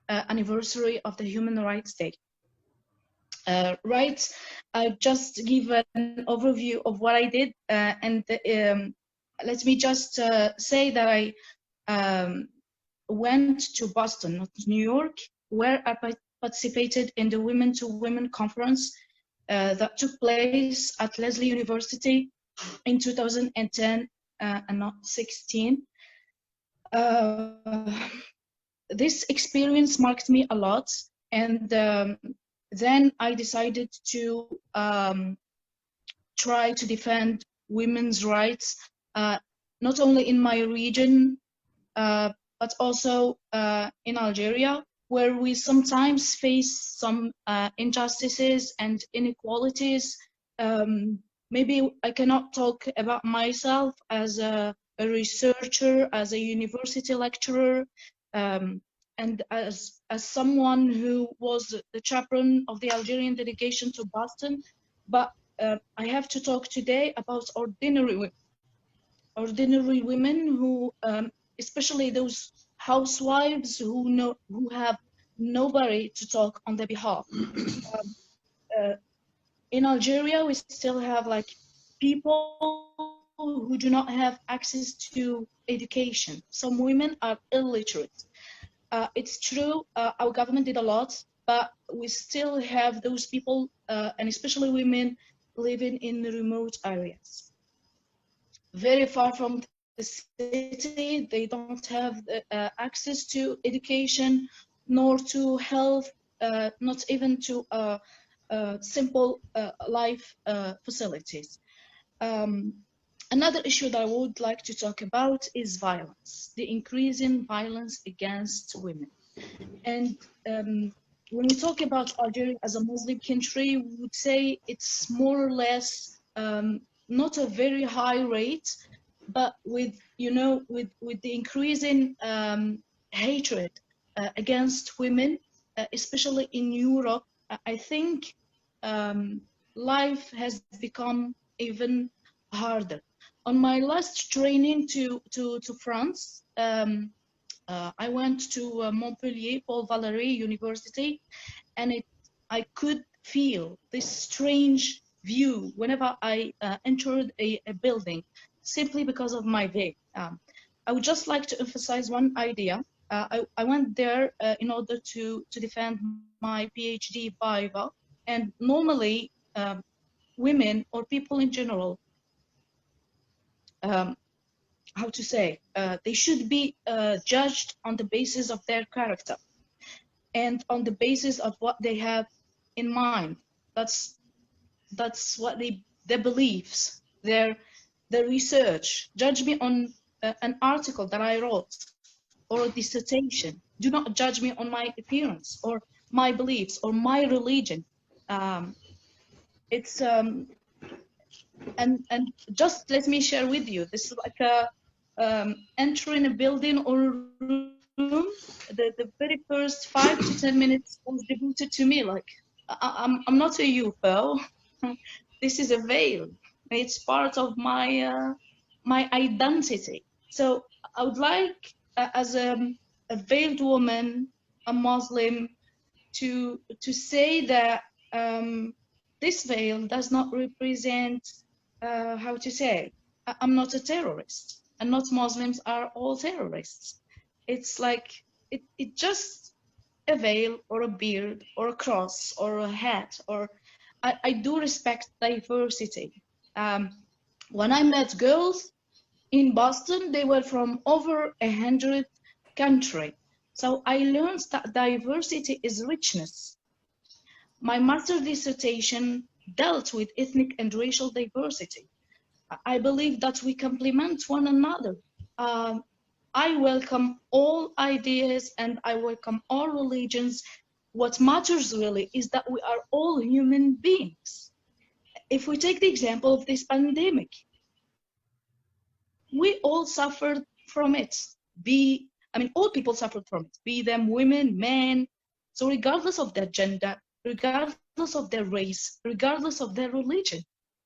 anniversary of the Human Rights Day. Right, I just give an overview of what I did, and let me just say that I went to Boston, not New York, where I participated in the Women to Women conference that took place at Lesley University in 2010 and not 16. This experience marked me a lot, and then I decided to try to defend women's rights, not only in my region, but also in Algeria, where we sometimes face some injustices and inequalities. Maybe I cannot talk about myself as a researcher, as a university lecturer, and as someone who was the chaperone of the Algerian delegation to Boston, but I have to talk today about ordinary women who, especially those housewives who have nobody to talk on their behalf. In Algeria, we still have like people who do not have access to education. Some women are illiterate. It's true, our government did a lot, but we still have those people, and especially women, living in the remote areas. Very far from the city, they don't have access to education, nor to health, not even to simple life facilities. Another issue that I would like to talk about is violence, the increasing violence against women. And when we talk about Algeria as a Muslim country, we would say it's more or less not a very high rate, but with the increasing hatred against women, especially in Europe, I think life has become even harder. On my last training to France, I went to Montpellier, Paul Valéry University, and I could feel this strange view whenever I entered a building, simply because of my veil. I would just like to emphasize one idea. I went there in order to defend my PhD viva, and normally women or people in general, how to say, they should be judged on the basis of their character and on the basis of what they have in mind. That's what their beliefs, their research. Judge me on an article that I wrote or a dissertation. Do not judge me on my appearance or my beliefs or my religion. It's and just let me share with you, this is like a entering a building or a room. The very first 5 to 10 minutes was devoted to me. Like I'm not a UFO. This is a veil. It's part of my my identity. So I would like, as a veiled woman, a Muslim, to say that this veil does not represent, how to say, I'm not a terrorist, and not Muslims are all terrorists. It's like it just a veil or a beard or a cross or a hat, or I do respect diversity. When I met girls in Boston, they were from over 100 countries. So I learned that diversity is richness. My master's dissertation dealt with ethnic and racial diversity. I believe that we complement one another. I welcome all ideas and I welcome all religions. What matters really is that we are all human beings. If we take the example of this pandemic, we all suffered from it. All people suffered from it, be them women, men. So regardless of their gender, regardless of their race, regardless of their religion,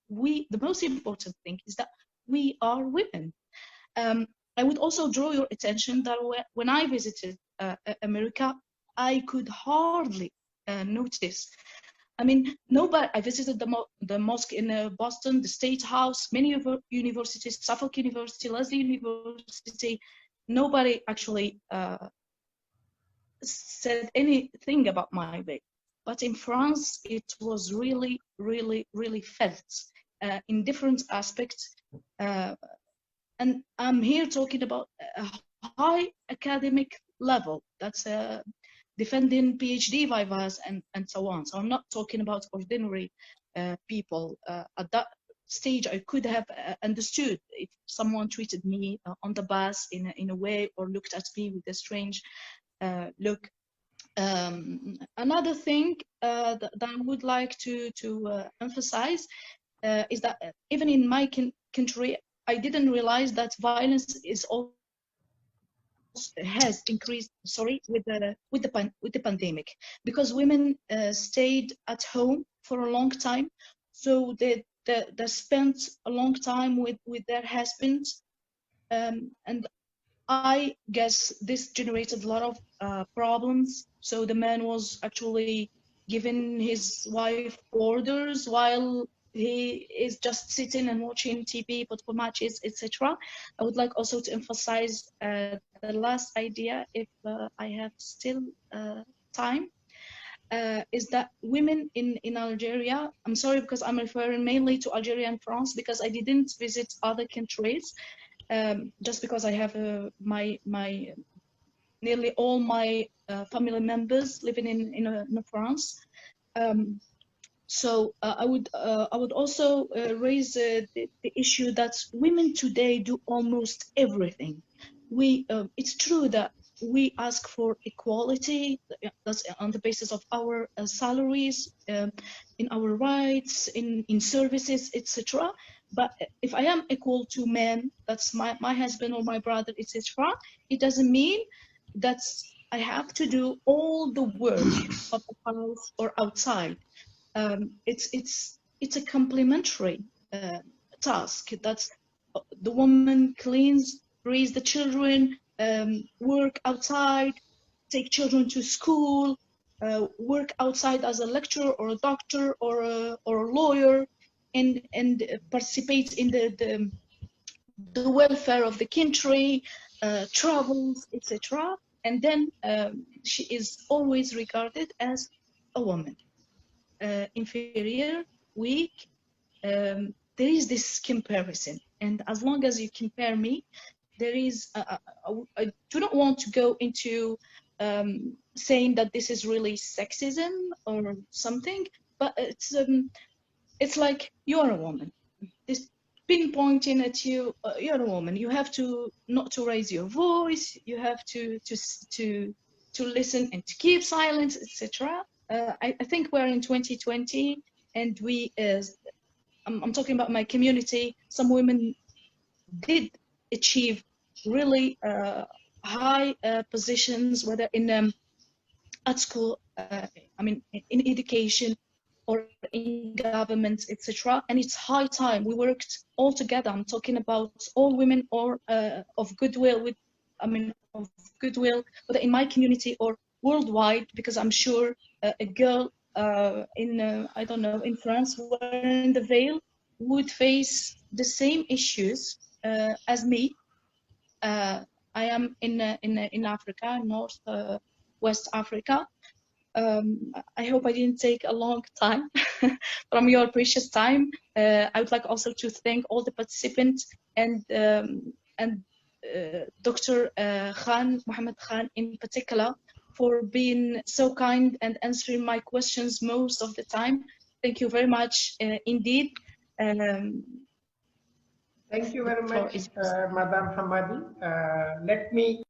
the most important thing is that we are women. I would also draw your attention that when I visited America, I could hardly notice. I mean, nobody. I visited the mosque in Boston, the State House, many universities, Suffolk University, Lesley University. Nobody actually said anything about my way. But in France, it was really, really, really felt in different aspects. And I'm here talking about a high academic level. That's defending PhD vivas and so on. So I'm not talking about ordinary people. At that stage, I could have understood if someone treated me on the bus in a way, or looked at me with a strange look. Another thing that I would like to emphasize is that even in my country, I didn't realize that violence is also has increased. Sorry, with the pandemic, because women stayed at home for a long time, so they spent a long time with their husbands, and I guess this generated a lot of problems. So the man was actually giving his wife orders while he is just sitting and watching TV, football matches, etc. I would like also to emphasize the last idea, if I have still time, is that women in Algeria, I'm sorry because I'm referring mainly to Algeria and France because I didn't visit other countries. Just because I have my nearly all my family members living in France. So I would also raise the issue that women today do almost everything. It's true that we ask for equality, that's on the basis of our salaries, in our rights, in services, etc. But if I am equal to men, that's my husband or my brother, etc., it doesn't mean that I have to do all the work of the house or outside. It's a complementary task. That's the woman cleans, raise the children, work outside, take children to school, work outside as a lecturer or a doctor or a lawyer, and participate in the welfare of the country, travels, etc. And then she is always regarded as a woman. Inferior, weak. There is this comparison, and as long as you compare me, there is. I do not want to go into saying that this is really sexism or something, but it's like you're a woman. This pinpointing at you, you're a woman. You have to not to raise your voice. You have to listen and to keep silence, etc. I think we're in 2020, and I'm talking about my community. Some women did achieve really high positions, whether in at school, I mean, in education or in government, etc. And it's high time we worked all together. I'm talking about all women or of goodwill of goodwill, whether in my community or worldwide, because I'm sure a girl in I don't know, in France wearing the veil would face the same issues as me. I am in Africa, North West Africa. I hope I didn't take a long time from your precious time. I would like also to thank all the participants and Dr. Muhammad Khan in particular, for being so kind and answering my questions most of the time. Thank you very much indeed. Thank you very much, Madam Hamadi. Let me